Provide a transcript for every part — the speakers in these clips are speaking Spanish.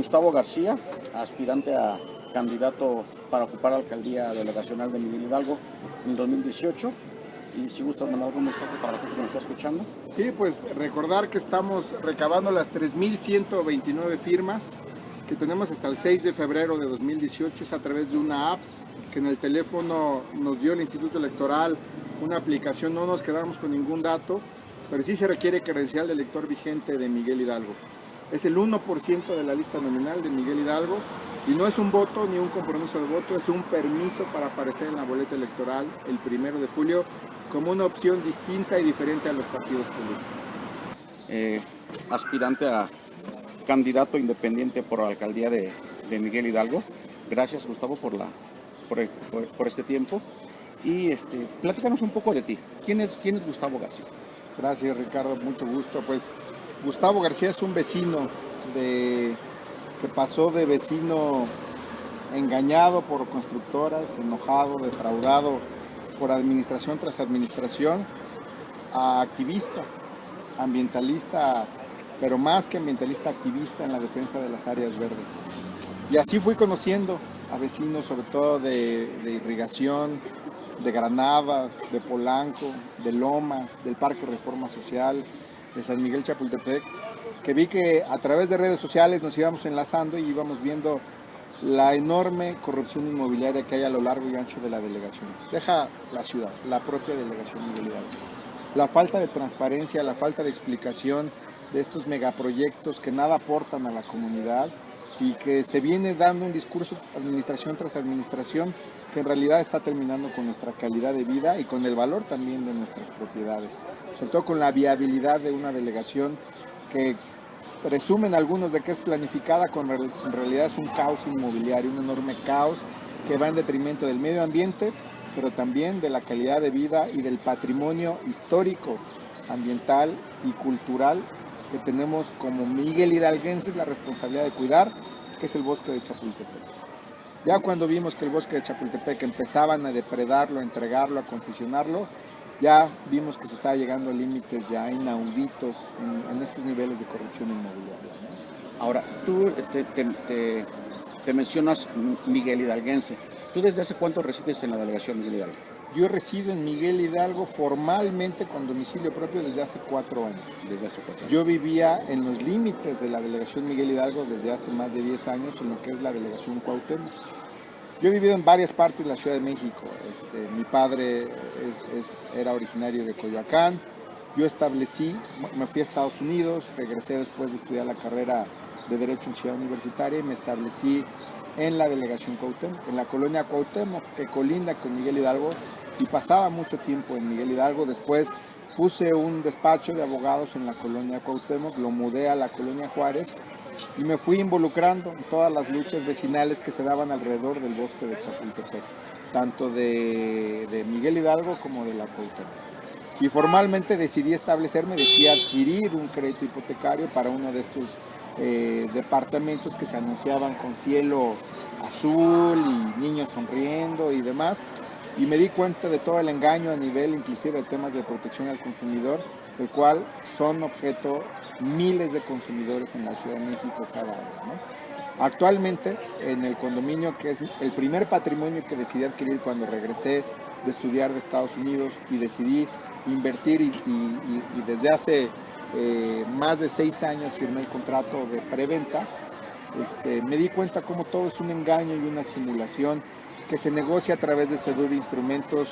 Gustavo García, aspirante a candidato para ocupar la alcaldía delegacional de Miguel Hidalgo en 2018. Y si gustas mandar algún mensaje para la gente que nos está escuchando. Sí, pues recordar que estamos recabando las 3,129 firmas que tenemos hasta el 6 de febrero de 2018. Es a través de una app que en el teléfono nos dio el Instituto Electoral, una aplicación. No nos quedamos con ningún dato, pero sí se requiere credencial de elector vigente de Miguel Hidalgo. Es el 1% de la lista nominal de Miguel Hidalgo y no es un voto ni un compromiso de voto, es un permiso para aparecer en la boleta electoral el 1 de julio como una opción distinta y diferente a los partidos políticos. Aspirante a candidato independiente por la alcaldía de Miguel Hidalgo. Gracias, Gustavo, por este tiempo. Y platícanos un poco de ti. ¿Quién es Gustavo García? Gracias, Ricardo, mucho gusto. Pues Gustavo García es un vecino que pasó de vecino engañado por constructoras, enojado, defraudado por administración tras administración, a activista, ambientalista, pero más que ambientalista, activista en la defensa de las áreas verdes. Y así fui conociendo a vecinos, sobre todo de irrigación, de Granadas, de Polanco, de Lomas, del Parque Reforma Social, de San Miguel Chapultepec, que vi que a través de redes sociales nos íbamos enlazando y íbamos viendo la enorme corrupción inmobiliaria que hay a lo largo y ancho de la delegación. Deja la ciudad, la propia delegación Miguel Hidalgo. La falta de transparencia, la falta de explicación de estos megaproyectos que nada aportan a la comunidad y que se viene dando un discurso administración tras administración que en realidad está terminando con nuestra calidad de vida y con el valor también de nuestras propiedades, sobre todo con la viabilidad de una delegación que presumen algunos de que es planificada, cuando en realidad es un caos inmobiliario, un enorme caos que va en detrimento del medio ambiente, pero también de la calidad de vida y del patrimonio histórico, ambiental y cultural que tenemos como Miguel Hidalguenses la responsabilidad de cuidar, que es el bosque de Chapultepec. Ya cuando vimos que el bosque de Chapultepec empezaban a depredarlo, a entregarlo, a concesionarlo, ya vimos que se estaba llegando a límites ya inauditos en estos niveles de corrupción inmobiliaria, ¿no? Ahora, tú te mencionas Miguel Hidalguense. ¿Tú desde hace cuánto resides en la delegación Miguel Hidalgo? Yo resido en Miguel Hidalgo formalmente con domicilio propio desde hace 4 años. Desde hace 4 años. Yo vivía en los límites de la delegación Miguel Hidalgo desde hace más de 10 años en lo que es la delegación Cuauhtémoc. Yo he vivido en varias partes de la Ciudad de México. Mi padre era originario de Coyoacán. Yo me fui a Estados Unidos, regresé después de estudiar la carrera de Derecho en Ciudad Universitaria y me establecí en la delegación Cuauhtémoc, en la colonia Cuauhtémoc, que colinda con Miguel Hidalgo, y pasaba mucho tiempo en Miguel Hidalgo. Después puse un despacho de abogados en la colonia Cuauhtémoc, lo mudé a la colonia Juárez y me fui involucrando en todas las luchas vecinales que se daban alrededor del bosque de Chapultepec, tanto de Miguel Hidalgo como de la Cuauhtémoc. Y formalmente decidí adquirir un crédito hipotecario para uno de estos departamentos que se anunciaban con cielo azul y niños sonriendo y demás, y me di cuenta de todo el engaño a nivel inclusive de temas de protección al consumidor, del cual son objeto miles de consumidores en la Ciudad de México cada año, ¿no? Actualmente en el condominio, que es el primer patrimonio que decidí adquirir cuando regresé de estudiar de Estados Unidos y decidí invertir y desde hace más de 6 años firmé el contrato de preventa, me di cuenta cómo todo es un engaño y una simulación que se negocia a través de de instrumentos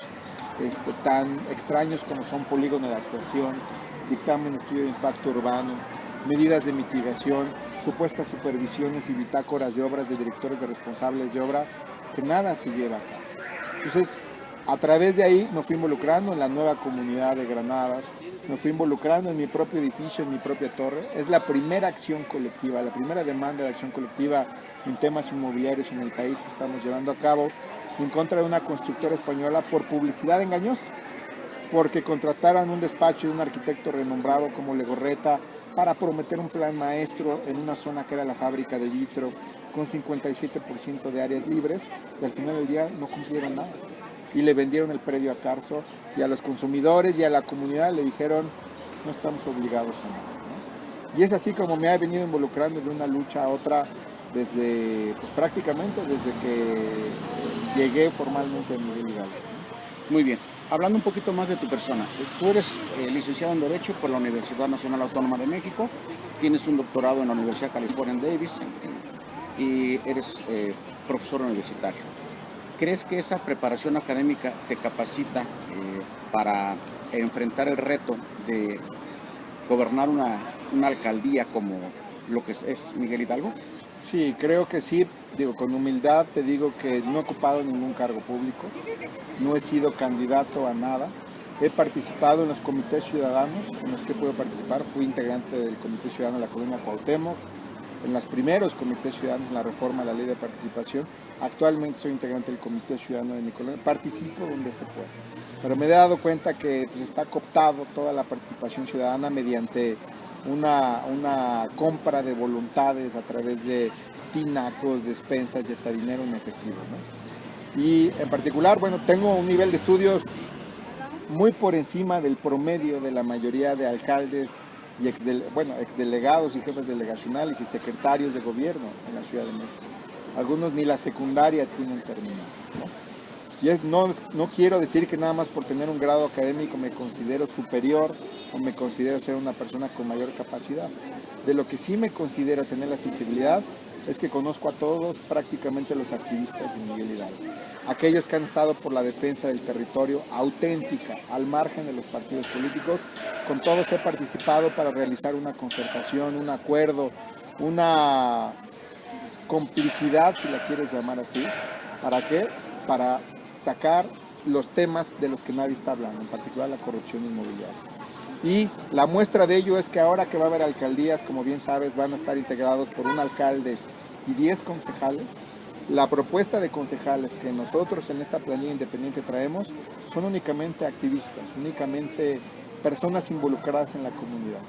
tan extraños como son polígono de actuación, dictamen de estudio de impacto urbano, medidas de mitigación, supuestas supervisiones y bitácoras de obras de directores de responsables de obra, que nada se lleva a cabo. Entonces, a través de ahí me fui involucrando en la nueva comunidad de Granadas, me fui involucrando en mi propio edificio, en mi propia torre. Es la primera acción colectiva, la primera demanda de acción colectiva en temas inmobiliarios en el país que estamos llevando a cabo en contra de una constructora española por publicidad engañosa, porque contrataron un despacho de un arquitecto renombrado como Legorreta para prometer un plan maestro en una zona que era la fábrica de vitro con 57% de áreas libres, y al final del día no cumplieron nada. Y le vendieron el predio a Carso, y a los consumidores y a la comunidad le dijeron no estamos obligados a nada, ¿no? Y es así como me ha venido involucrando de una lucha a otra desde, pues prácticamente desde que llegué formalmente a Miguel Hidalgo. Muy bien. Hablando un poquito más de tu persona, tú eres licenciado en Derecho por la Universidad Nacional Autónoma de México, tienes un doctorado en la Universidad California Davis y eres profesor universitario. ¿Crees que esa preparación académica te capacita para enfrentar el reto de gobernar una alcaldía como lo que es Miguel Hidalgo? Sí, creo que sí. Digo, con humildad te digo que no he ocupado ningún cargo público, no he sido candidato a nada. He participado en los comités ciudadanos en los que puedo participar. Fui integrante del Comité Ciudadano de la Colonia Cuauhtémoc, en los primeros comités ciudadanos en la reforma a la ley de participación. Actualmente soy integrante del Comité Ciudadano de mi colonia. Participo donde se puede. Pero me he dado cuenta que pues, está cooptado toda la participación ciudadana mediante una compra de voluntades a través de tinacos, despensas y hasta dinero en efectivo, ¿no? Y en particular, bueno, tengo un nivel de estudios muy por encima del promedio de la mayoría de alcaldes y exdelegados y jefes delegacionales y secretarios de gobierno en la Ciudad de México. Algunos ni la secundaria tienen terminado, ¿no? Y no quiero decir que nada más por tener un grado académico me considero superior o me considero ser una persona con mayor capacidad. De lo que sí me considero tener la sensibilidad es que conozco a todos prácticamente los activistas de Miguel Hidalgo. Aquellos que han estado por la defensa del territorio auténtica, al margen de los partidos políticos, con todos he participado para realizar una concertación, un acuerdo, una complicidad, si la quieres llamar así. ¿Para qué? Para sacar los temas de los que nadie está hablando, en particular la corrupción inmobiliaria. Y la muestra de ello es que ahora que va a haber alcaldías, como bien sabes, van a estar integrados por un alcalde y 10 concejales. La propuesta de concejales que nosotros en esta planilla independiente traemos son únicamente activistas, únicamente personas involucradas en la comunidad.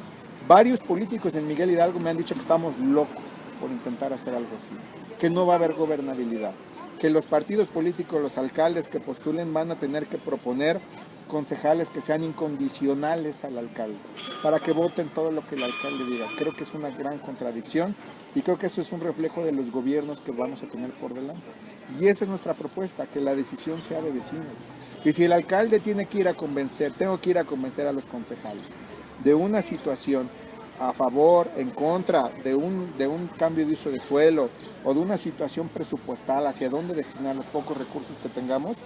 Varios políticos en Miguel Hidalgo me han dicho que estamos locos por intentar hacer algo así, que no va a haber gobernabilidad, que los partidos políticos, los alcaldes que postulen van a tener que proponer concejales que sean incondicionales al alcalde, para que voten todo lo que el alcalde diga. Creo que es una gran contradicción y creo que eso es un reflejo de los gobiernos que vamos a tener por delante. Y esa es nuestra propuesta, que la decisión sea de vecinos. Y si el alcalde tiene que ir a convencer, tengo que ir a convencer a los concejales de una situación a favor, en contra de un cambio de uso de suelo o de una situación presupuestal hacia dónde destinar los pocos recursos que tengamos,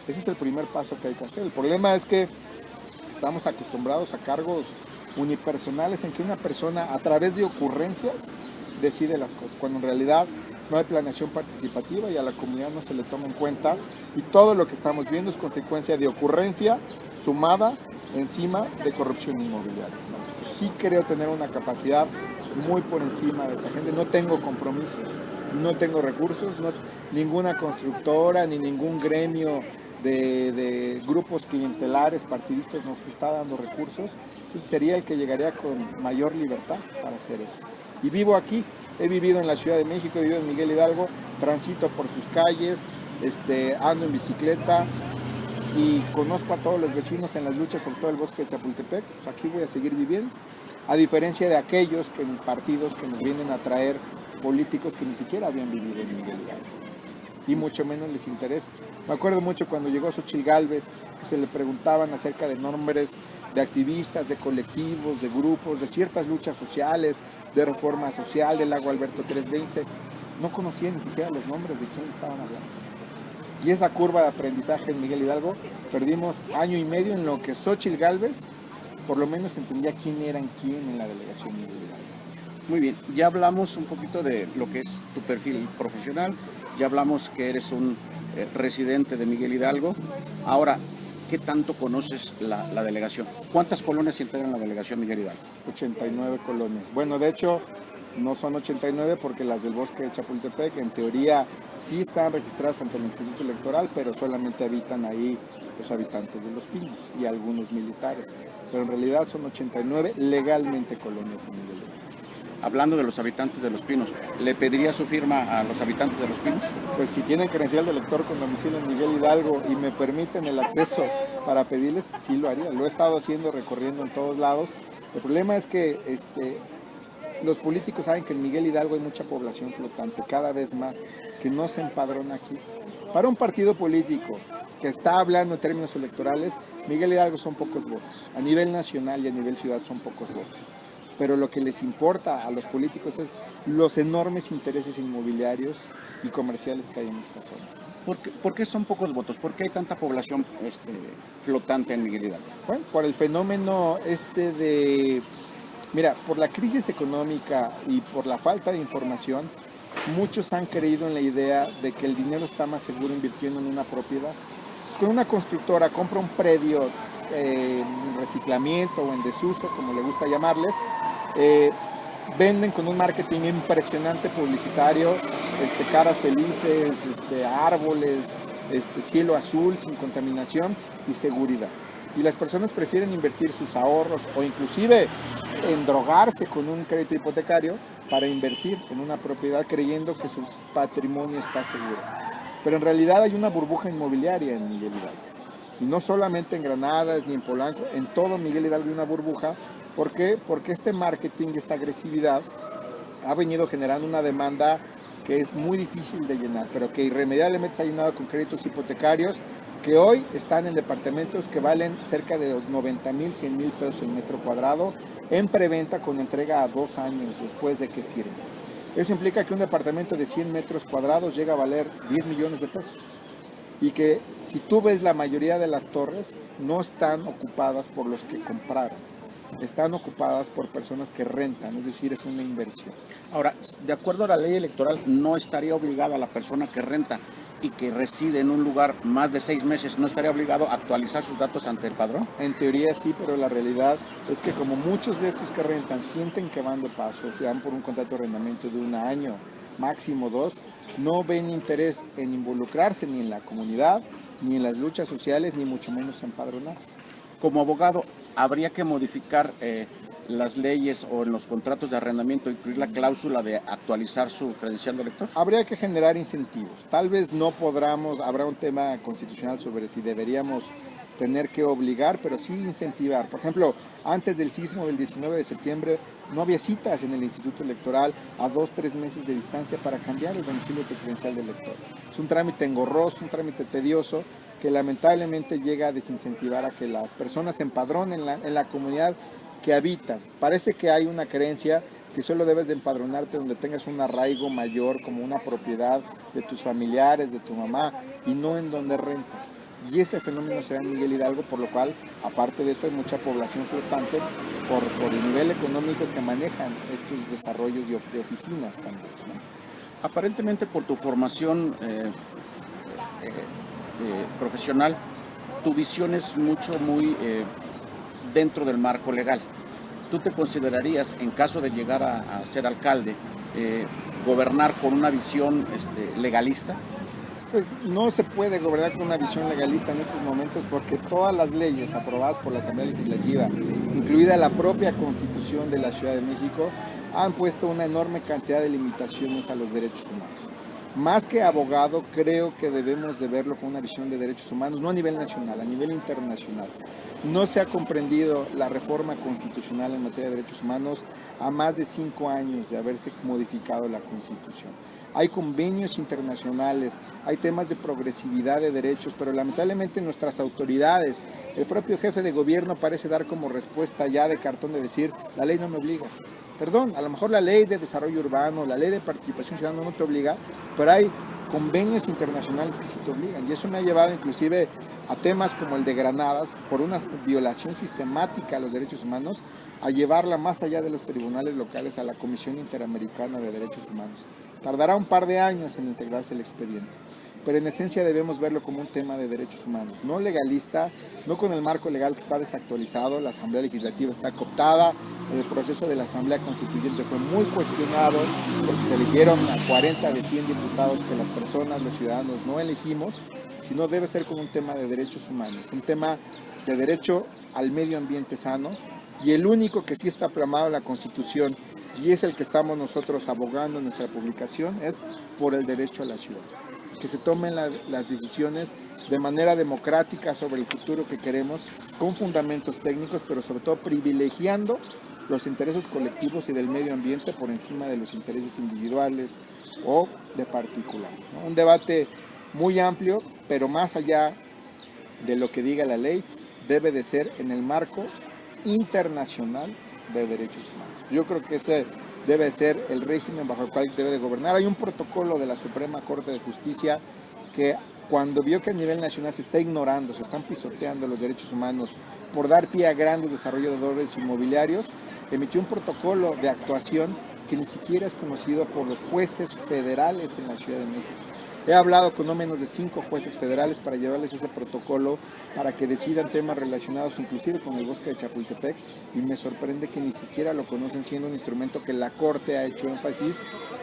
ese es el primer paso que hay que hacer. El problema es que estamos acostumbrados a cargos unipersonales en que una persona a través de ocurrencias decide las cosas, cuando en realidad no hay planeación participativa y a la comunidad no se le toma en cuenta y todo lo que estamos viendo es consecuencia de ocurrencia sumada encima de corrupción inmobiliaria. Sí creo tener una capacidad muy por encima de esta gente, no tengo compromisos, no tengo recursos, ninguna constructora ni ningún gremio de grupos clientelares, partidistas nos está dando recursos, entonces sería el que llegaría con mayor libertad para hacer eso. Y vivo aquí, he vivido en la Ciudad de México, he vivido en Miguel Hidalgo, transito por sus calles, ando en bicicleta y conozco a todos los vecinos en las luchas en todo el bosque de Chapultepec, pues aquí voy a seguir viviendo, a diferencia de aquellos partidos que nos vienen a traer políticos que ni siquiera habían vivido en Miguel Hidalgo y mucho menos les interesa. Me acuerdo mucho cuando llegó Xóchitl Gálvez, que se le preguntaban acerca de nombres de activistas, de colectivos, de grupos, de ciertas luchas sociales, de reforma social, del Lago Alberto 320. No conocía ni siquiera los nombres de quién estaban hablando. Y esa curva de aprendizaje en Miguel Hidalgo, perdimos año y medio en lo que Xóchitl Gálvez por lo menos entendía quién eran quién en la delegación Miguel Hidalgo. Muy bien, ya hablamos un poquito de lo que es tu perfil profesional, ya hablamos que eres un residente de Miguel Hidalgo. Ahora, ¿qué tanto conoces la delegación? ¿Cuántas colonias se integran la delegación Miguel Hidalgo? 89 colonias. Bueno, de hecho, no son 89 porque las del bosque de Chapultepec, en teoría, sí están registradas ante el Instituto Electoral, pero solamente habitan ahí los habitantes de Los Pinos y algunos militares. Pero en realidad son 89 legalmente colonias en Miguel Hidalgo. Hablando de los habitantes de Los Pinos, ¿le pediría su firma a los habitantes de Los Pinos? Pues si tienen credencial de elector con domicilio en Miguel Hidalgo y me permiten el acceso para pedirles, sí lo haría. Lo he estado haciendo, recorriendo en todos lados. El problema es que los políticos saben que en Miguel Hidalgo hay mucha población flotante, cada vez más, que no se empadrona aquí. Para un partido político que está hablando en términos electorales, Miguel Hidalgo son pocos votos. A nivel nacional y a nivel ciudad son pocos votos. Pero lo que les importa a los políticos es los enormes intereses inmobiliarios y comerciales que hay en esta zona. ¿Por qué son pocos votos? ¿Por qué hay tanta población flotante en Miguel Hidalgo? Bueno, por el fenómeno mira, por la crisis económica y por la falta de información, muchos han creído en la idea de que el dinero está más seguro invirtiendo en una propiedad. Entonces, con una constructora compra un predio en reciclamiento o en desuso, como le gusta llamarles, venden con un marketing impresionante publicitario, caras felices, árboles, cielo azul sin contaminación y seguridad. Y las personas prefieren invertir sus ahorros o inclusive endrogarse con un crédito hipotecario para invertir en una propiedad creyendo que su patrimonio está seguro. Pero en realidad hay una burbuja inmobiliaria en Miguel Hidalgo. Y no solamente en Granadas ni en Polanco, en todo Miguel Hidalgo hay una burbuja. ¿Por qué? Porque este marketing, esta agresividad ha venido generando una demanda que es muy difícil de llenar, pero que irremediablemente se ha llenado con créditos hipotecarios que hoy están en departamentos que valen cerca de 90,000, 100,000 pesos el metro cuadrado en preventa con entrega a 2 años después de que firmes. Eso implica que un departamento de 100 metros cuadrados llega a valer 10 millones de pesos. Y que si tú ves la mayoría de las torres no están ocupadas por los que compraron, están ocupadas por personas que rentan, es decir, es una inversión. Ahora, de acuerdo a la ley electoral, no estaría obligada la persona que renta y que reside en un lugar más de 6 meses, ¿no estaría obligado a actualizar sus datos ante el padrón? En teoría sí, pero la realidad es que como muchos de estos que rentan sienten que van de paso, se dan por un contrato de arrendamiento de 1 año, máximo 2, no ven interés en involucrarse ni en la comunidad, ni en las luchas sociales, ni mucho menos empadronarse. Como abogado, ¿habría que modificar las leyes o en los contratos de arrendamiento incluir la cláusula de actualizar su credencial de elector? Habría que generar incentivos. Tal vez no podamos, habrá un tema constitucional sobre si deberíamos tener que obligar, pero sí incentivar. Por ejemplo, antes del sismo del 19 de septiembre no había citas en el Instituto Electoral a 2-3 meses de distancia para cambiar el domicilio de credencial de elector. Es un trámite engorroso, un trámite tedioso que lamentablemente llega a desincentivar a que las personas se empadronen en la comunidad que habitan. Parece que hay una creencia que solo debes de empadronarte donde tengas un arraigo mayor, como una propiedad de tus familiares, de tu mamá, y no en donde rentas. Y ese fenómeno se da en Miguel Hidalgo, por lo cual, aparte de eso, hay mucha población flotante por el nivel económico que manejan estos desarrollos de oficinas también, ¿no? Aparentemente, por tu formación profesional, tu visión es muy dentro del marco legal. ¿Tú te considerarías, en caso de llegar a ser alcalde, gobernar con una visión legalista? Pues no se puede gobernar con una visión legalista en estos momentos porque todas las leyes aprobadas por la Asamblea Legislativa, incluida la propia Constitución de la Ciudad de México, han puesto una enorme cantidad de limitaciones a los derechos humanos. Más que abogado, creo que debemos de verlo con una visión de derechos humanos, no a nivel nacional, a nivel internacional. No se ha comprendido la reforma constitucional en materia de derechos humanos a más de 5 años de haberse modificado la Constitución. Hay convenios internacionales, hay temas de progresividad de derechos, pero lamentablemente nuestras autoridades, el propio jefe de gobierno parece dar como respuesta ya de cartón de decir, la ley no me obliga. Perdón, a lo mejor la ley de desarrollo urbano, la ley de participación ciudadana no te obliga, pero hay convenios internacionales que sí te obligan. Y eso me ha llevado inclusive a temas como el de Granadas, por una violación sistemática a los derechos humanos, a llevarla más allá de los tribunales locales a la Comisión Interamericana de Derechos Humanos. Tardará un par de años en integrarse el expediente, pero en esencia debemos verlo como un tema de derechos humanos, no legalista, no con el marco legal que está desactualizado, la Asamblea Legislativa está cooptada, el proceso de la Asamblea Constituyente fue muy cuestionado porque se eligieron a 40 de 100 diputados que las personas, los ciudadanos, no elegimos, sino debe ser como un tema de derechos humanos, un tema de derecho al medio ambiente sano, y el único que sí está plasmado en la Constitución y es el que estamos nosotros abogando en nuestra publicación es por el derecho a la ciudad. Que se tomen las decisiones de manera democrática sobre el futuro que queremos, con fundamentos técnicos, pero sobre todo privilegiando los intereses colectivos y del medio ambiente por encima de los intereses individuales o de particulares, ¿no? Un debate muy amplio, pero más allá de lo que diga la ley, debe de ser en el marco internacional de derechos humanos. Yo creo que ese debe ser el régimen bajo el cual debe de gobernar. Hay un protocolo de la Suprema Corte de Justicia que cuando vio que a nivel nacional se está ignorando, se están pisoteando los derechos humanos por dar pie a grandes desarrolladores inmobiliarios, emitió un protocolo de actuación que ni siquiera es conocido por los jueces federales en la Ciudad de México. He hablado con no menos de 5 jueces federales para llevarles ese protocolo para que decidan temas relacionados inclusive con el bosque de Chapultepec, y me sorprende que ni siquiera lo conocen, siendo un instrumento que la Corte ha hecho énfasis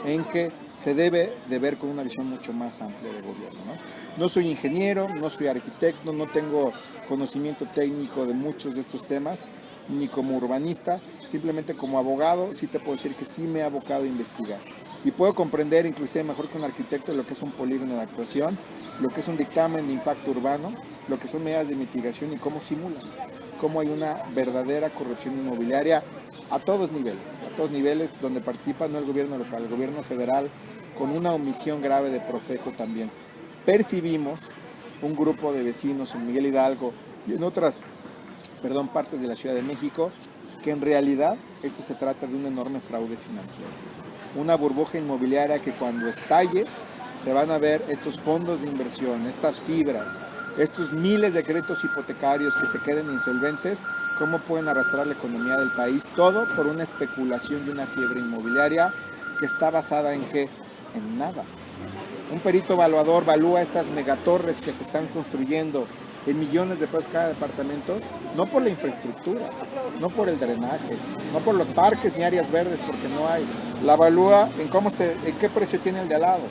en que se debe de ver con una visión mucho más amplia de gobierno, ¿no? No soy ingeniero, no soy arquitecto, no tengo conocimiento técnico de muchos de estos temas, ni como urbanista, simplemente como abogado sí te puedo decir que sí me he abocado a investigar. Y puedo comprender, inclusive mejor que un arquitecto, lo que es un polígono de actuación, lo que es un dictamen de impacto urbano, lo que son medidas de mitigación y cómo simulan, cómo hay una verdadera corrupción inmobiliaria a todos niveles donde participa no el gobierno local, el gobierno federal, con una omisión grave de Profeco también. Percibimos un grupo de vecinos en Miguel Hidalgo y en otras partes de la Ciudad de México, que en realidad esto se trata de un enorme fraude financiero. Una burbuja inmobiliaria que cuando estalle se van a ver estos fondos de inversión, estas fibras, estos miles de créditos hipotecarios que se queden insolventes, cómo pueden arrastrar la economía del país, todo por una especulación y una fiebre inmobiliaria que está basada en ¿qué? En nada. Un perito evaluador valúa estas megatorres que se están construyendo en millones de pesos cada departamento, no por la infraestructura, no por el drenaje, no por los parques ni áreas verdes, porque no hay. La evalúa en qué precio tiene el de al lado,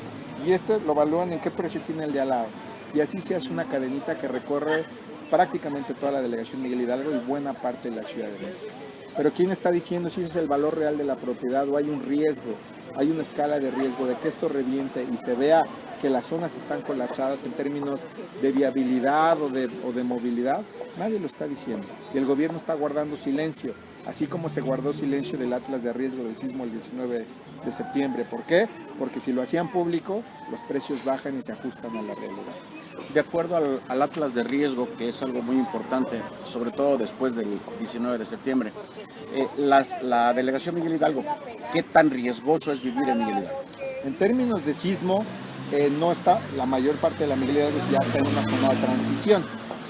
y lo evalúan en qué precio tiene el de al lado. Y así se hace una cadenita que recorre prácticamente toda la delegación Miguel Hidalgo y buena parte de la Ciudad de México. Pero ¿quién está diciendo si ese es el valor real de la propiedad o hay un riesgo, hay una escala de riesgo de que esto reviente y se vea que las zonas están colapsadas en términos de viabilidad o de movilidad? Nadie lo está diciendo. Y el gobierno está guardando silencio, así como se guardó silencio del Atlas de riesgo del sismo el 19 de septiembre. ¿Por qué? Porque si lo hacían público, los precios bajan y se ajustan a la realidad. De acuerdo al Atlas de riesgo, que es algo muy importante, sobre todo después del 19 de septiembre, la delegación Miguel Hidalgo, ¿qué tan riesgoso es vivir en Miguel Hidalgo? En términos de sismo, no está, la mayor parte de la Miguel Hidalgo ya está en una zona de transición.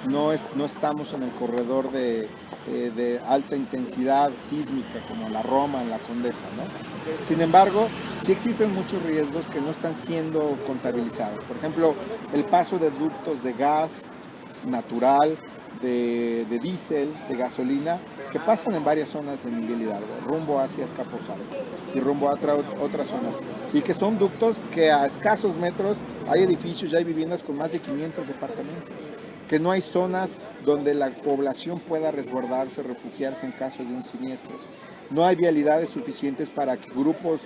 No estamos en el corredor de alta intensidad sísmica como la Roma, en la Condesa, ¿no? Sin embargo, sí existen muchos riesgos que no están siendo contabilizados. Por ejemplo, el paso de ductos de gas natural, de diésel, de gasolina, que pasan en varias zonas de Miguel Hidalgo, rumbo hacia Azcapotzalco y rumbo a otras zonas. Y que son ductos que a escasos metros hay edificios y hay viviendas con más de 500 departamentos. Que no hay zonas donde la población pueda resguardarse, refugiarse en caso de un siniestro. No hay vialidades suficientes para que grupos,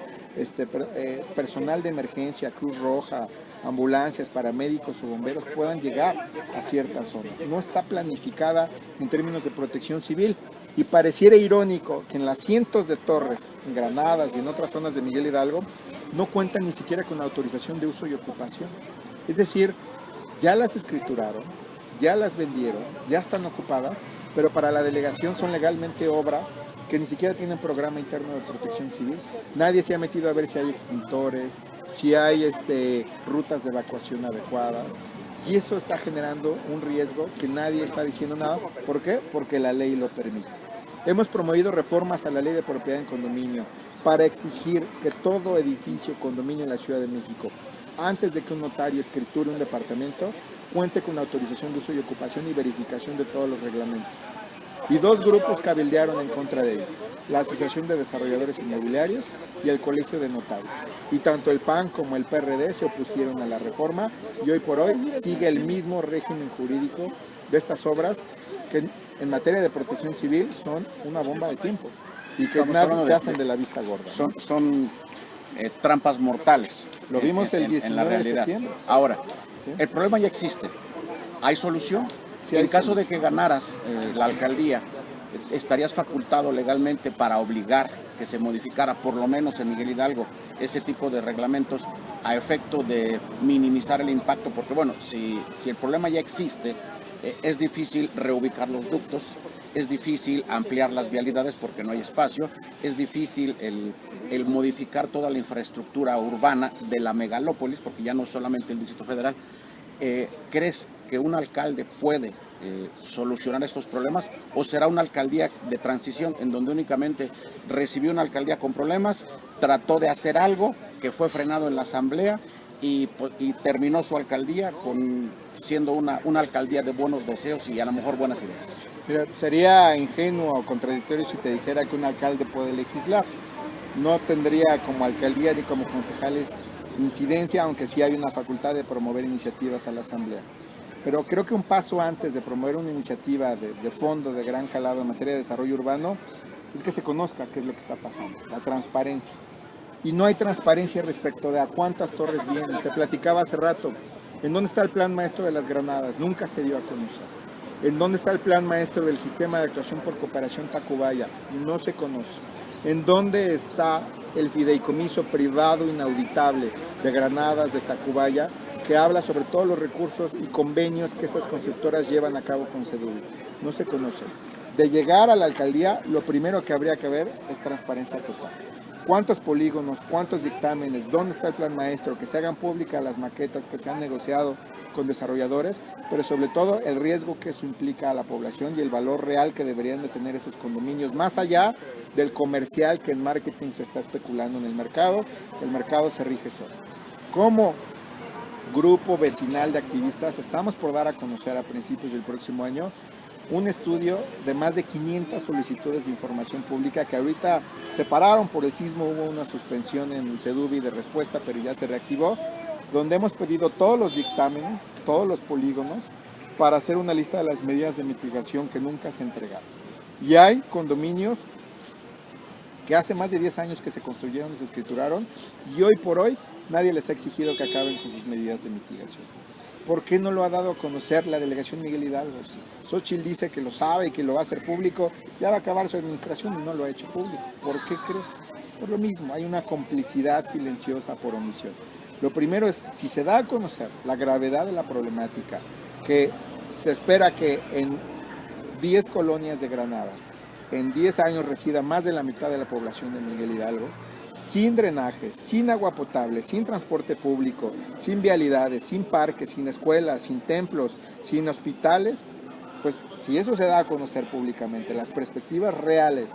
personal de emergencia, Cruz Roja, ambulancias, paramédicos o bomberos puedan llegar a ciertas zonas. No está planificada en términos de protección civil. Y pareciera irónico que en las cientos de torres, en Granadas y en otras zonas de Miguel Hidalgo, no cuentan ni siquiera con autorización de uso y ocupación. Es decir, ya las escrituraron, ya las vendieron, ya están ocupadas, pero para la delegación son legalmente obra que ni siquiera tienen programa interno de protección civil. Nadie se ha metido a ver si hay extintores, si hay rutas de evacuación adecuadas, y eso está generando un riesgo que nadie está diciendo nada. ¿Por qué? Porque la ley lo permite. Hemos promovido reformas a la ley de propiedad en condominio para exigir que todo edificio condominio en la Ciudad de México, antes de que un notario escriture un departamento, cuente con la autorización de uso y ocupación y verificación de todos los reglamentos. Y 2 grupos cabildearon en contra de ello: la Asociación de Desarrolladores Inmobiliarios y el Colegio de Notarios. Y tanto el PAN como el PRD se opusieron a la reforma, y hoy por hoy sigue el mismo régimen jurídico de estas obras que en materia de protección civil son una bomba de tiempo y que nadie se hacen de la vista gorda. Son trampas mortales. Lo vimos el 19 en la realidad. de septiembre. Ahora, ¿sí? El problema ya existe. ¿Hay solución? Sí, en caso de que ganaras la alcaldía, ¿estarías facultado legalmente para obligar que se modificara, por lo menos en Miguel Hidalgo, ese tipo de reglamentos a efecto de minimizar el impacto? Porque bueno, si el problema ya existe, es difícil reubicar los ductos, es difícil ampliar las vialidades porque no hay espacio, es difícil el modificar toda la infraestructura urbana de la megalópolis, porque ya no solamente el Distrito Federal. ¿Crees que un alcalde puede solucionar estos problemas, o será una alcaldía de transición en donde únicamente recibió una alcaldía con problemas, trató de hacer algo que fue frenado en la asamblea y terminó su alcaldía siendo una alcaldía de buenos deseos y a lo mejor buenas ideas? Mira, sería ingenuo o contradictorio si te dijera que un alcalde puede legislar. No tendría como alcaldía ni como concejales incidencia, aunque sí hay una facultad de promover iniciativas a la asamblea. Pero creo que un paso antes de promover una iniciativa de fondo, de gran calado en materia de desarrollo urbano, es que se conozca qué es lo que está pasando, la transparencia. Y no hay transparencia respecto de a cuántas torres vienen. Te platicaba hace rato, ¿en dónde está el plan maestro de las granadas? Nunca se dio a conocer. ¿En dónde está el plan maestro del sistema de actuación por cooperación Tacubaya? No se conoce. ¿En dónde está el fideicomiso privado inauditable de Granadas, de Tacubaya, que habla sobre todos los recursos y convenios que estas constructoras llevan a cabo con Seduvi? No se conoce. De llegar a la alcaldía, lo primero que habría que ver es transparencia total. ¿Cuántos polígonos, cuántos dictámenes, dónde está el plan maestro, que se hagan públicas las maquetas que se han negociado con desarrolladores, pero sobre todo el riesgo que eso implica a la población y el valor real que deberían de tener esos condominios, más allá del comercial que en marketing se está especulando en el mercado se rige solo. Como grupo vecinal de activistas estamos por dar a conocer a principios del próximo año un estudio de más de 500 solicitudes de información pública que ahorita se pararon por el sismo, hubo una suspensión en el Seduvi de respuesta, pero ya se reactivó, donde hemos pedido todos los dictámenes, todos los polígonos, para hacer una lista de las medidas de mitigación que nunca se entregaron. Y hay condominios que hace más de 10 años que se construyeron y se escrituraron, y hoy por hoy nadie les ha exigido que acaben con sus medidas de mitigación. ¿Por qué no lo ha dado a conocer la delegación Miguel Hidalgo? Xóchitl dice que lo sabe y que lo va a hacer público, ya va a acabar su administración y no lo ha hecho público. ¿Por qué crees? Por lo mismo, hay una complicidad silenciosa por omisión. Lo primero es, si se da a conocer la gravedad de la problemática, que se espera que en 10 colonias de Granadas, en 10 años resida más de la mitad de la población de Miguel Hidalgo, sin drenaje, sin agua potable, sin transporte público, sin vialidades, sin parques, sin escuelas, sin templos, sin hospitales, pues si eso se da a conocer públicamente, las perspectivas reales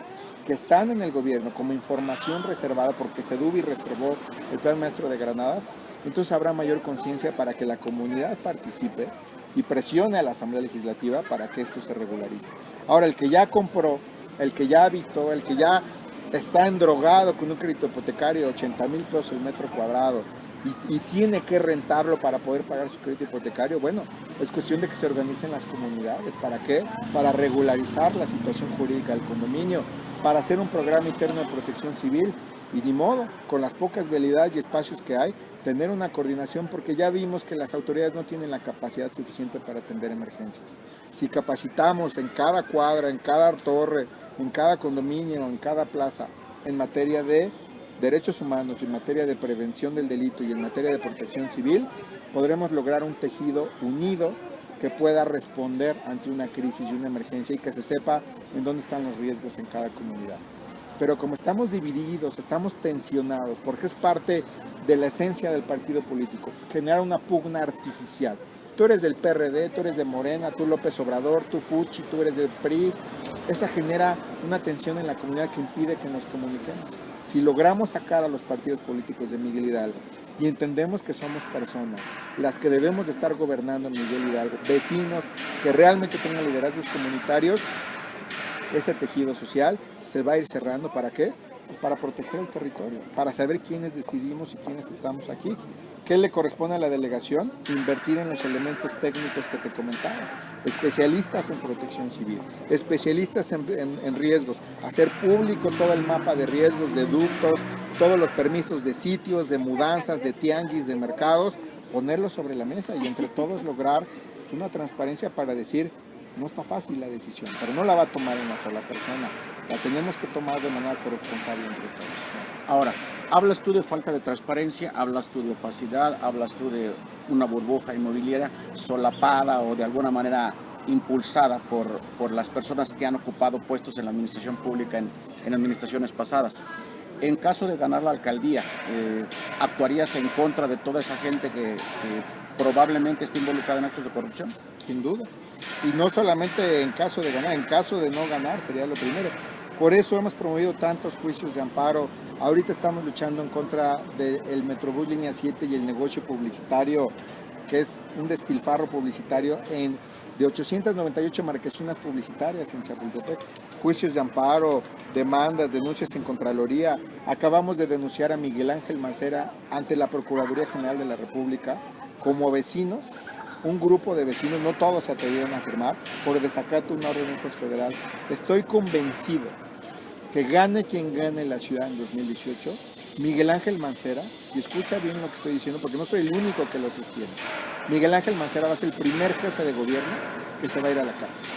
que están en el gobierno como información reservada, porque Seduvi reservó el plan maestro de Granadas, entonces habrá mayor conciencia para que la comunidad participe y presione a la Asamblea Legislativa para que esto se regularice. Ahora, el que ya compró, el que ya habitó, el que ya está endrogado con un crédito hipotecario de 80,000 pesos el metro cuadrado y tiene que rentarlo para poder pagar su crédito hipotecario, bueno, es cuestión de que se organicen las comunidades. ¿Para qué? Para regularizar la situación jurídica del condominio, para hacer un programa interno de protección civil y ni modo, con las pocas vialidades y espacios que hay, tener una coordinación, porque ya vimos que las autoridades no tienen la capacidad suficiente para atender emergencias. Si capacitamos en cada cuadra, en cada torre, en cada condominio, en cada plaza, en materia de derechos humanos, en materia de prevención del delito y en materia de protección civil, podremos lograr un tejido unido que pueda responder ante una crisis y una emergencia y que se sepa en dónde están los riesgos en cada comunidad. Pero como estamos divididos, estamos tensionados, porque es parte de la esencia del partido político, generar una pugna artificial. Tú eres del PRD, tú eres de Morena, tú López Obrador, tú Fuchi, tú eres del PRI. Esa genera una tensión en la comunidad que impide que nos comuniquemos. Si logramos sacar a los partidos políticos de Miguel Hidalgo y entendemos que somos personas las que debemos de estar gobernando en Miguel Hidalgo, vecinos que realmente tengan liderazgos comunitarios, ese tejido social se va a ir cerrando. ¿Para qué? Pues para proteger el territorio, para saber quiénes decidimos y quiénes estamos aquí. ¿Qué le corresponde a la delegación? Invertir en los elementos técnicos que te comentaba. Especialistas en protección civil, especialistas en riesgos, hacer público todo el mapa de riesgos, de ductos, todos los permisos de sitios, de mudanzas, de tianguis, de mercados, ponerlos sobre la mesa y entre todos lograr una transparencia para decir No está fácil la decisión, pero no la va a tomar una sola persona. La tenemos que tomar de manera corresponsable entre todos, ¿no? Ahora, hablas tú de falta de transparencia, hablas tú de opacidad, hablas tú de una burbuja inmobiliaria solapada o de alguna manera impulsada por las personas que han ocupado puestos en la administración pública en administraciones pasadas. En caso de ganar la alcaldía, ¿actuarías en contra de toda esa gente que probablemente esté involucrada en actos de corrupción? Sin duda. Y no solamente en caso de ganar, en caso de no ganar sería lo primero. Por eso hemos promovido tantos juicios de amparo. Ahorita estamos luchando en contra del Metrobús Línea 7 y el negocio publicitario, que es un despilfarro publicitario de 898 marquesinas publicitarias en Chapultepec. Juicios de amparo, demandas, denuncias en Contraloría. Acabamos de denunciar a Miguel Ángel Mancera ante la Procuraduría General de la República como vecinos. Un grupo de vecinos, no todos se atrevieron a firmar, por desacato a una orden de un juez federal. Estoy convencido que gane quien gane la ciudad en 2018, Miguel Ángel Mancera, y escucha bien lo que estoy diciendo porque no soy el único que lo sostiene, Miguel Ángel Mancera va a ser el primer jefe de gobierno que se va a ir a la cárcel.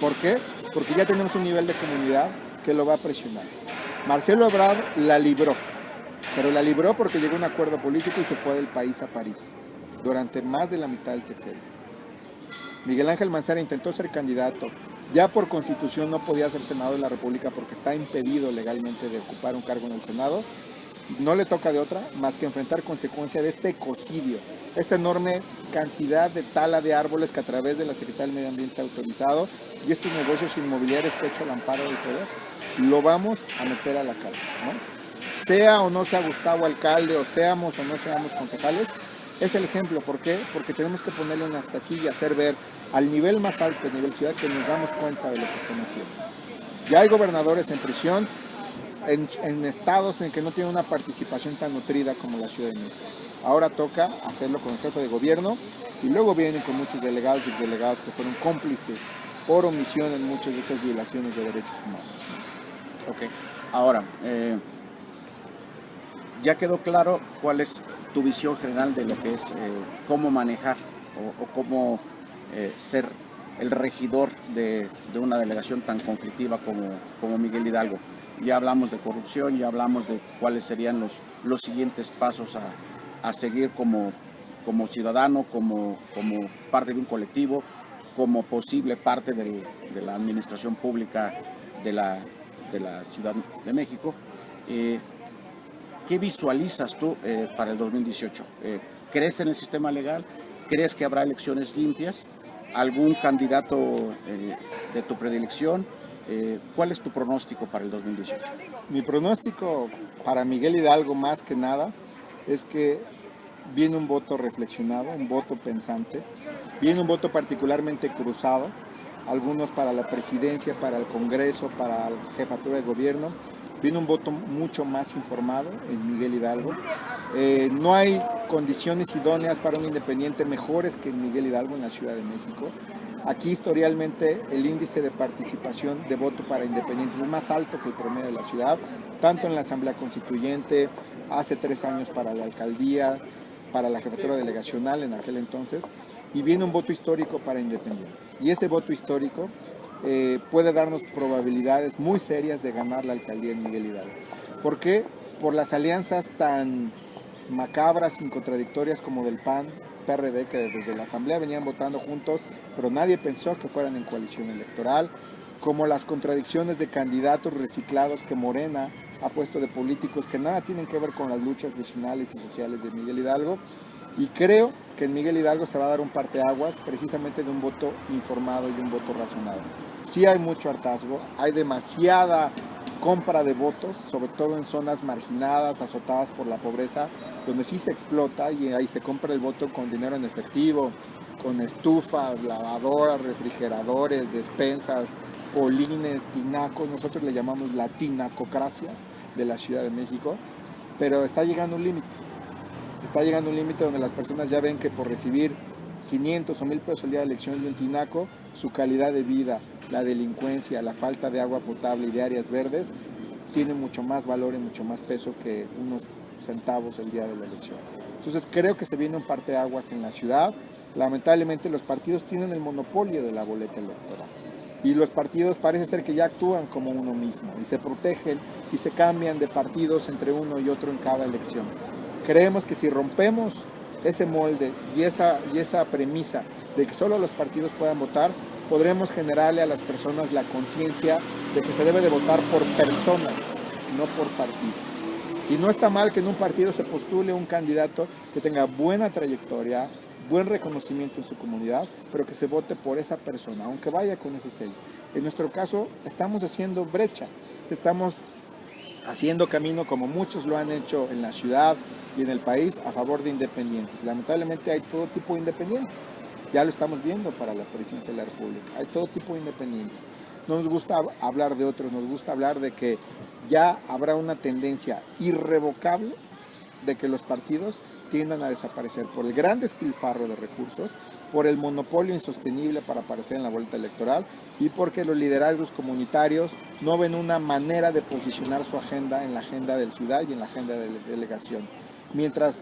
¿Por qué? Porque ya tenemos un nivel de comunidad que lo va a presionar. Marcelo Ebrard la libró, pero la libró porque llegó a un acuerdo político y se fue del país a París durante más de la mitad del sexenio. Miguel Ángel Mancera intentó ser candidato. Ya por constitución no podía ser senador de la República porque está impedido legalmente de ocupar un cargo en el Senado. No le toca de otra más que enfrentar consecuencias de este ecocidio, esta enorme cantidad de tala de árboles que a través de la Secretaría del Medio Ambiente ha autorizado y estos negocios inmobiliarios que ha hecho al amparo del poder. Lo vamos a meter a la cárcel, ¿no? Sea o no sea Gustavo alcalde, o seamos o no seamos concejales, es el ejemplo. ¿Por qué? Porque tenemos que ponerle una hasta aquí y hacer ver al nivel más alto, a nivel ciudad, que nos damos cuenta de lo que están haciendo. Ya hay gobernadores en prisión en estados en que no tienen una participación tan nutrida como la Ciudad de México. Ahora toca hacerlo con el jefe de gobierno y luego vienen con muchos delegados y exdelegados que fueron cómplices por omisión en muchas de estas violaciones de derechos humanos. Ok, ahora, ya quedó claro cuál es tu visión general de lo que es cómo manejar o cómo ser el regidor de una delegación tan conflictiva como Miguel Hidalgo. Ya hablamos de corrupción, ya hablamos de cuáles serían los siguientes pasos a seguir como ciudadano, como parte de un colectivo, como posible parte de la administración pública de la Ciudad de México. ¿Qué visualizas tú para el 2018? ¿Crees en el sistema legal? ¿Crees que habrá elecciones limpias? ¿Algún candidato de tu predilección? ¿Cuál es tu pronóstico para el 2018? Mi pronóstico para Miguel Hidalgo, más que nada, es que viene un voto reflexionado, un voto pensante, viene un voto particularmente cruzado, algunos para la presidencia, para el Congreso, para la jefatura de gobierno. Viene un voto mucho más informado en Miguel Hidalgo. No hay condiciones idóneas para un independiente mejores que en Miguel Hidalgo en la Ciudad de México. Aquí historialmente el índice de participación de voto para independientes es más alto que el promedio de la ciudad, tanto en la Asamblea Constituyente, hace 3 años para la alcaldía, para la jefatura delegacional en aquel entonces, y viene un voto histórico para independientes. Y ese voto histórico puede darnos probabilidades muy serias de ganar la alcaldía en Miguel Hidalgo. ¿Por qué? Por las alianzas tan macabras y contradictorias como del PAN, PRD, que desde la asamblea venían votando juntos, pero nadie pensó que fueran en coalición electoral, como las contradicciones de candidatos reciclados que Morena ha puesto de políticos que nada tienen que ver con las luchas vecinales y sociales de Miguel Hidalgo. Y creo que en Miguel Hidalgo se va a dar un parteaguas precisamente de un voto informado y un voto razonado. Sí hay mucho hartazgo, hay demasiada compra de votos, sobre todo en zonas marginadas, azotadas por la pobreza, donde sí se explota y ahí se compra el voto con dinero en efectivo, con estufas, lavadoras, refrigeradores, despensas, polines, tinacos. Nosotros le llamamos la tinacocracia de la Ciudad de México, pero está llegando un límite. Está llegando un límite donde las personas ya ven que por recibir 500 o 1000 pesos el día de elección de un tinaco, su calidad de vida, la delincuencia, la falta de agua potable y de áreas verdes tiene mucho más valor y mucho más peso que unos centavos el día de la elección. Entonces creo que se viene un parteaguas en la ciudad. Lamentablemente los partidos tienen el monopolio de la boleta electoral. Y los partidos parece ser que ya actúan como uno mismo y se protegen y se cambian de partidos entre uno y otro en cada elección. Creemos que si rompemos ese molde y esa premisa de que solo los partidos puedan votar, podremos generarle a las personas la conciencia de que se debe de votar por personas, no por partidos. Y no está mal que en un partido se postule un candidato que tenga buena trayectoria, buen reconocimiento en su comunidad, pero que se vote por esa persona, aunque vaya con ese sello. En nuestro caso, estamos haciendo brecha, estamos haciendo camino como muchos lo han hecho en la ciudad y en el país a favor de independientes. Lamentablemente hay todo tipo de independientes, ya lo estamos viendo para la presidencia de la República, hay todo tipo de independientes. No nos gusta hablar de otros, nos gusta hablar de que ya habrá una tendencia irrevocable de que los partidos tiendan a desaparecer por el gran despilfarro de recursos, por el monopolio insostenible para aparecer en la boleta electoral y porque los liderazgos comunitarios no ven una manera de posicionar su agenda en la agenda de la ciudad y en la agenda de la delegación. Mientras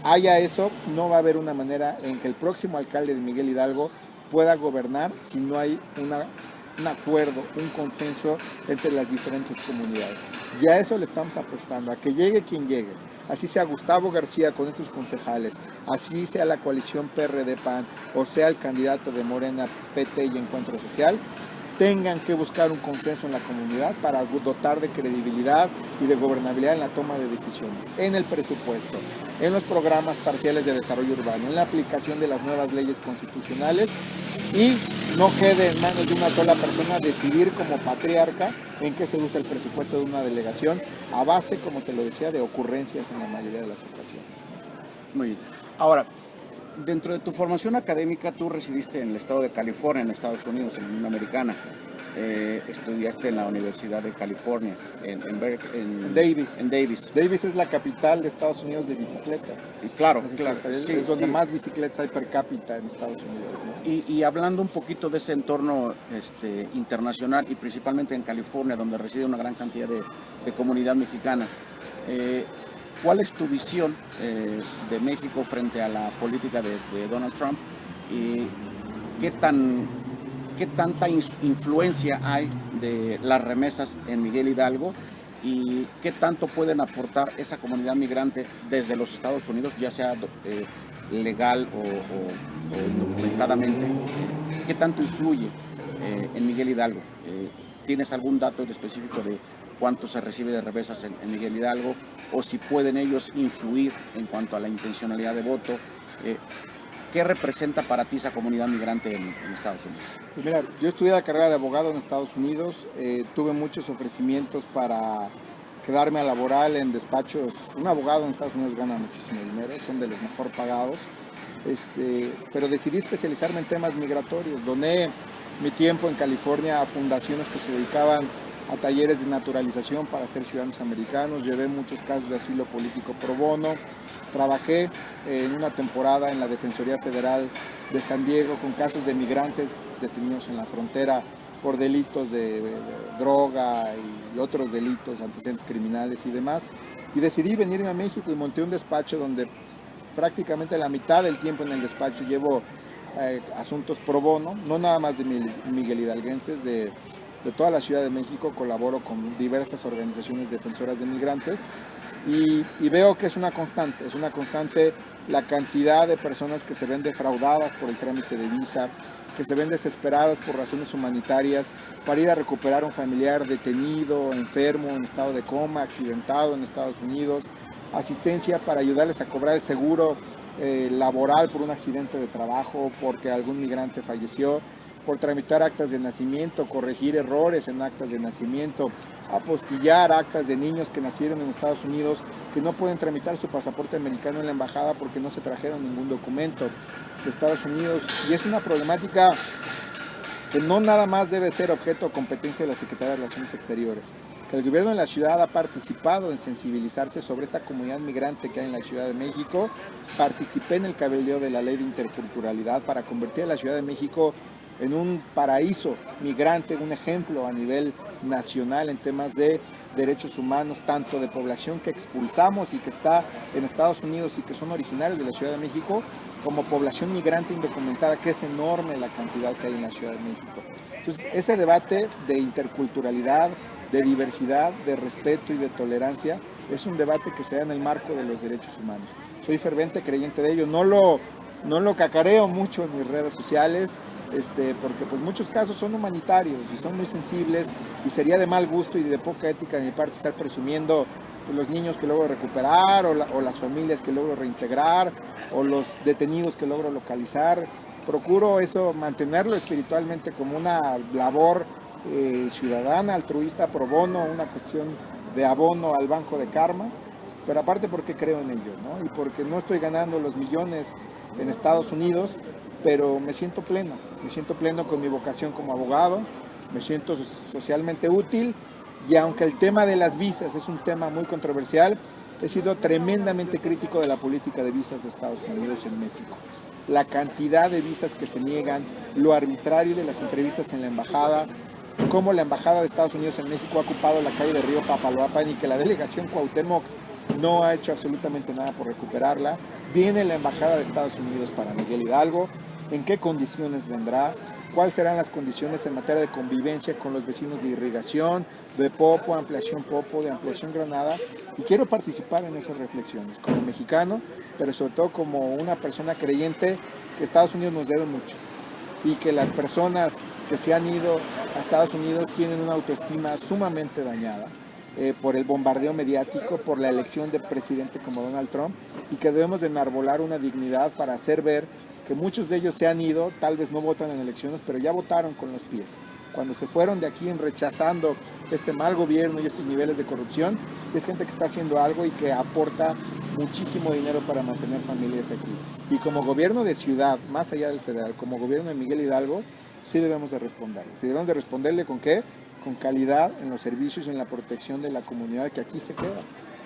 haya eso, no va a haber una manera en que el próximo alcalde de Miguel Hidalgo pueda gobernar si no hay un acuerdo, un consenso entre las diferentes comunidades. Y a eso le estamos apostando, a que llegue quien llegue. Así sea Gustavo García con estos concejales, así sea la coalición PRD-PAN o sea el candidato de Morena, PT y Encuentro Social, tengan que buscar un consenso en la comunidad para dotar de credibilidad y de gobernabilidad en la toma de decisiones, en el presupuesto, en los programas parciales de desarrollo urbano, en la aplicación de las nuevas leyes constitucionales y no quede en manos de una sola persona decidir como patriarca en qué se usa el presupuesto de una delegación a base, como te lo decía, de ocurrencias en la mayoría de las ocasiones. Muy bien. Ahora, dentro de tu formación académica, tú residiste en el estado de California, en Estados Unidos, en la Unión Americana. Estudiaste en la Universidad de California, en Davis. En Davis. Davis es la capital de Estados Unidos de bicicletas. Y claro, es donde más bicicletas hay per cápita en Estados Unidos, ¿no? Y hablando un poquito de ese entorno internacional y principalmente en California, donde reside una gran cantidad de comunidad mexicana, ¿cuál es tu visión de México frente a la política de Donald Trump? ¿Y qué tanta influencia hay de las remesas en Miguel Hidalgo? ¿Y qué tanto pueden aportar esa comunidad migrante desde los Estados Unidos, ya sea legal o indocumentadamente? ¿Qué tanto influye en Miguel Hidalgo? ¿Tienes algún dato específico de cuánto se recibe de remesas en Miguel Hidalgo? ¿O si pueden ellos influir en cuanto a la intencionalidad de voto? ¿Qué representa para ti esa comunidad migrante en Estados Unidos? Pues mira, yo estudié la carrera de abogado en Estados Unidos, tuve muchos ofrecimientos para quedarme a laborar en despachos. Un abogado en Estados Unidos gana muchísimo dinero, son de los mejor pagados, pero decidí especializarme en temas migratorios. Doné mi tiempo en California a fundaciones que se dedicaban a talleres de naturalización para ser ciudadanos americanos, llevé muchos casos de asilo político pro bono. Trabajé en una temporada en la Defensoría Federal de San Diego con casos de migrantes detenidos en la frontera por delitos de droga y otros delitos, antecedentes criminales y demás. Y decidí venirme a México y monté un despacho donde prácticamente la mitad del tiempo en el despacho llevo asuntos pro bono, no nada más de Miguel Hidalguenses, de toda la Ciudad de México. Colaboro con diversas organizaciones defensoras de migrantes. Y veo que es una constante la cantidad de personas que se ven defraudadas por el trámite de visa, que se ven desesperadas por razones humanitarias para ir a recuperar a un familiar detenido, enfermo, en estado de coma, accidentado en Estados Unidos, asistencia para ayudarles a cobrar el seguro laboral por un accidente de trabajo, porque algún migrante falleció, por tramitar actas de nacimiento, corregir errores en actas de nacimiento, apostillar actas de niños que nacieron en Estados Unidos que no pueden tramitar su pasaporte americano en la embajada porque no se trajeron ningún documento de Estados Unidos. Y es una problemática que no nada más debe ser objeto de competencia de la Secretaría de Relaciones Exteriores, que el gobierno de la ciudad ha participado en sensibilizarse sobre esta comunidad migrante que hay en la Ciudad de México. Participé en el cabildeo de la Ley de Interculturalidad para convertir a la Ciudad de México en un paraíso migrante, un ejemplo a nivel nacional en temas de derechos humanos, tanto de población que expulsamos y que está en Estados Unidos y que son originarios de la Ciudad de México, como población migrante indocumentada, que es enorme la cantidad que hay en la Ciudad de México. Entonces, ese debate de interculturalidad, de diversidad, de respeto y de tolerancia, es un debate que se da en el marco de los derechos humanos. Soy ferviente creyente de ello, no lo cacareo mucho en mis redes sociales, porque pues muchos casos son humanitarios y son muy sensibles, y sería de mal gusto y de poca ética de mi parte estar presumiendo los niños que logro recuperar, o las familias que logro reintegrar, o los detenidos que logro localizar. Procuro eso, mantenerlo espiritualmente como una labor ciudadana, altruista, pro bono, una cuestión de abono al banco de karma, pero aparte porque creo en ello, ¿no? Y porque no estoy ganando los millones en Estados Unidos, pero me siento pleno con mi vocación como abogado, me siento socialmente útil, y aunque el tema de las visas es un tema muy controversial, he sido tremendamente crítico de la política de visas de Estados Unidos en México. La cantidad de visas que se niegan, lo arbitrario de las entrevistas en la embajada, cómo la embajada de Estados Unidos en México ha ocupado la calle de Río Papaloapan y que la delegación Cuauhtémoc no ha hecho absolutamente nada por recuperarla. Viene la embajada de Estados Unidos para Miguel Hidalgo, ¿en qué condiciones vendrá? ¿Cuáles serán las condiciones en materia de convivencia con los vecinos de irrigación, de Popo, de ampliación Granada? Y quiero participar en esas reflexiones como mexicano, pero sobre todo como una persona creyente que Estados Unidos nos debe mucho, y que las personas que se han ido a Estados Unidos tienen una autoestima sumamente dañada por el bombardeo mediático, por la elección de presidente como Donald Trump, y que debemos de enarbolar una dignidad para hacer ver que muchos de ellos se han ido, tal vez no votan en elecciones, pero ya votaron con los pies. Cuando se fueron de aquí rechazando este mal gobierno y estos niveles de corrupción, es gente que está haciendo algo y que aporta muchísimo dinero para mantener familias aquí. Y como gobierno de ciudad, más allá del federal, como gobierno de Miguel Hidalgo, sí debemos de responderle. Sí debemos de responderle ¿con qué? Con calidad en los servicios y en la protección de la comunidad que aquí se queda.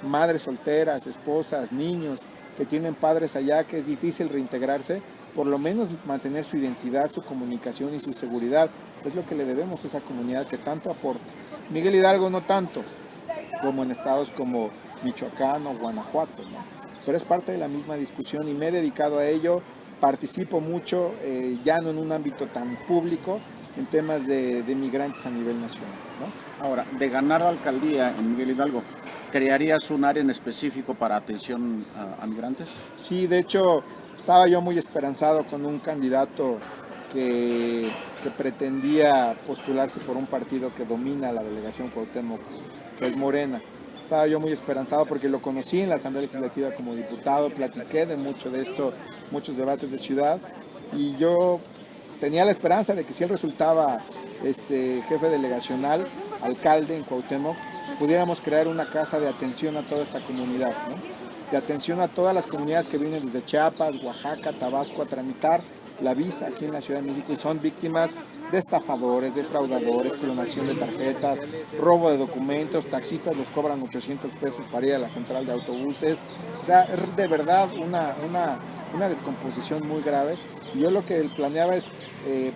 Madres solteras, esposas, niños que tienen padres allá, que es difícil reintegrarse, por lo menos mantener su identidad, su comunicación y su seguridad. Es lo que le debemos a esa comunidad que tanto aporta. Miguel Hidalgo no tanto, como en estados como Michoacán o Guanajuato, ¿no? Pero es parte de la misma discusión y me he dedicado a ello. Participo mucho, ya no en un ámbito tan público, en temas de migrantes a nivel nacional, ¿no? Ahora, de ganar la alcaldía en Miguel Hidalgo, ¿crearías un área en específico para atención a migrantes? Sí, de hecho, estaba yo muy esperanzado con un candidato que pretendía postularse por un partido que domina la delegación Cuauhtémoc, que es Morena. Estaba yo muy esperanzado porque lo conocí en la Asamblea Legislativa como diputado, platiqué de mucho de esto, muchos debates de ciudad, y yo tenía la esperanza de que si él resultaba jefe delegacional, alcalde en Cuauhtémoc, pudiéramos crear una casa de atención a toda esta comunidad, ¿no? De atención a todas las comunidades que vienen desde Chiapas, Oaxaca, Tabasco a tramitar la visa aquí en la Ciudad de México y son víctimas de estafadores, defraudadores, clonación de tarjetas, robo de documentos, taxistas les cobran 800 pesos para ir a la central de autobuses. O sea, es de verdad una descomposición muy grave. Y yo lo que planeaba es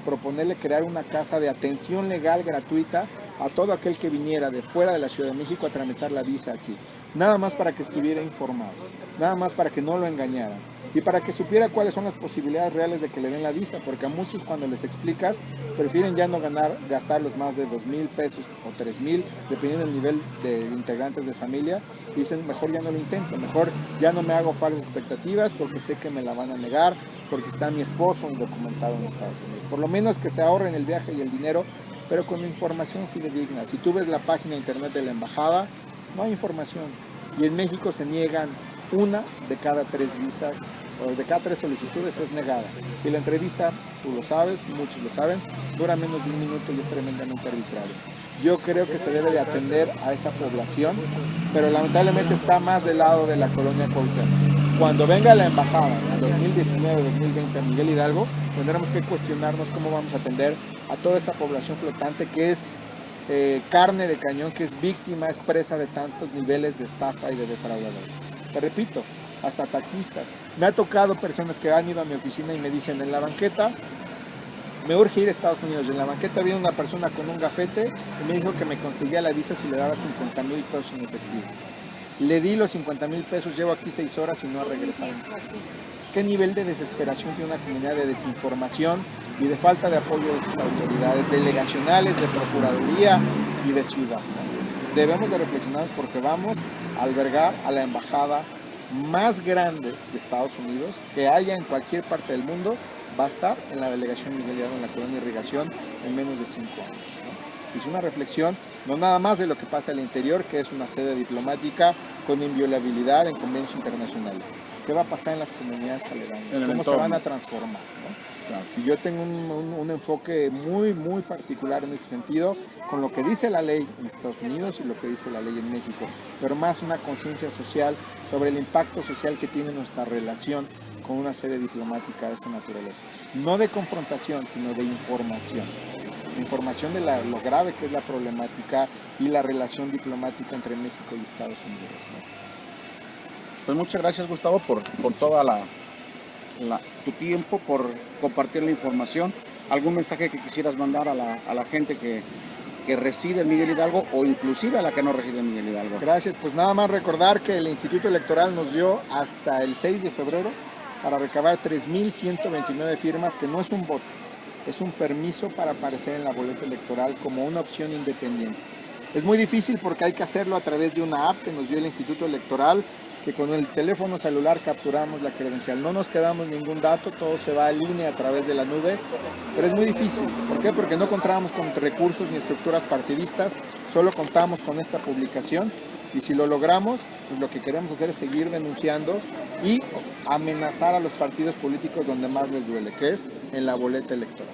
proponerle crear una casa de atención legal gratuita a todo aquel que viniera de fuera de la Ciudad de México a tramitar la visa aquí. Nada más para que estuviera informado, nada más para que no lo engañaran y para que supiera cuáles son las posibilidades reales de que le den la visa, porque a muchos cuando les explicas prefieren ya no gastar los más de 2,000 pesos o 3,000, dependiendo del nivel de integrantes de familia, y dicen mejor ya no lo intento, mejor ya no me hago falsas expectativas porque sé que me la van a negar, porque está mi esposo indocumentado en Estados Unidos. Por lo menos que se ahorren el viaje y el dinero, pero con información fidedigna. Si tú ves la página de internet de la embajada, no hay información. Y en México se niegan 1 de cada 3 visas, o de cada 3 solicitudes es negada. Y la entrevista, tú lo sabes, muchos lo saben, dura menos de 1 minuto y es tremendamente arbitrario. Yo creo que se debe de atender a esa población, pero lamentablemente está más del lado de la colonia Cuauhtémoc. Cuando venga la embajada en 2019-2020 a Miguel Hidalgo, tendremos que cuestionarnos cómo vamos a atender a toda esa población flotante que es carne de cañón, que es víctima, es presa de tantos niveles de estafa y de defraudadores. Te repito, hasta taxistas. Me ha tocado personas que han ido a mi oficina y me dicen en la banqueta, me urge ir a Estados Unidos. Y en la banqueta viene una persona con un gafete y me dijo que me conseguía la visa si le daba 50,000 pesos en efectivo. Le di los 50,000 pesos, llevo aquí 6 horas y no ha regresado. qué nivel de desesperación tiene una comunidad de desinformación y de falta de apoyo de sus autoridades delegacionales, de procuraduría y de ciudad, ¿no? Debemos de reflexionar porque vamos a albergar a la embajada más grande de Estados Unidos que haya en cualquier parte del mundo, va a estar en la delegación Miguel Hidalgo en la Colonia Irrigación en menos de 5 años, ¿no? Es una reflexión no nada más de lo que pasa al interior, que es una sede diplomática con inviolabilidad en convenios internacionales. ¿Qué va a pasar en las comunidades aledañas? ¿Cómo se van a transformar, ¿no? Claro. Y yo tengo un enfoque muy particular en ese sentido, con lo que dice la ley en Estados Unidos y lo que dice la ley en México, pero más una conciencia social sobre el impacto social que tiene nuestra relación con una sede diplomática de esta naturaleza. No de confrontación, sino de información. Información de lo grave que es la problemática y la relación diplomática entre México y Estados Unidos, ¿no? Pues muchas gracias, Gustavo, por toda tu tiempo, por compartir la información. ¿Algún mensaje que quisieras mandar a la gente que reside en Miguel Hidalgo o inclusive a la que no reside en Miguel Hidalgo? Gracias, pues nada más recordar que el Instituto Electoral nos dio hasta el 6 de febrero para recabar 3.129 firmas, que no es un voto, es un permiso para aparecer en la boleta electoral como una opción independiente. Es muy difícil porque hay que hacerlo a través de una app que nos dio el Instituto Electoral, que con el teléfono celular capturamos la credencial. No nos quedamos ningún dato, todo se va en línea a través de la nube, pero es muy difícil. ¿Por qué? Porque no contamos con recursos ni estructuras partidistas, solo contamos con esta publicación, y si lo logramos, pues lo que queremos hacer es seguir denunciando y amenazar a los partidos políticos donde más les duele, que es en la boleta electoral.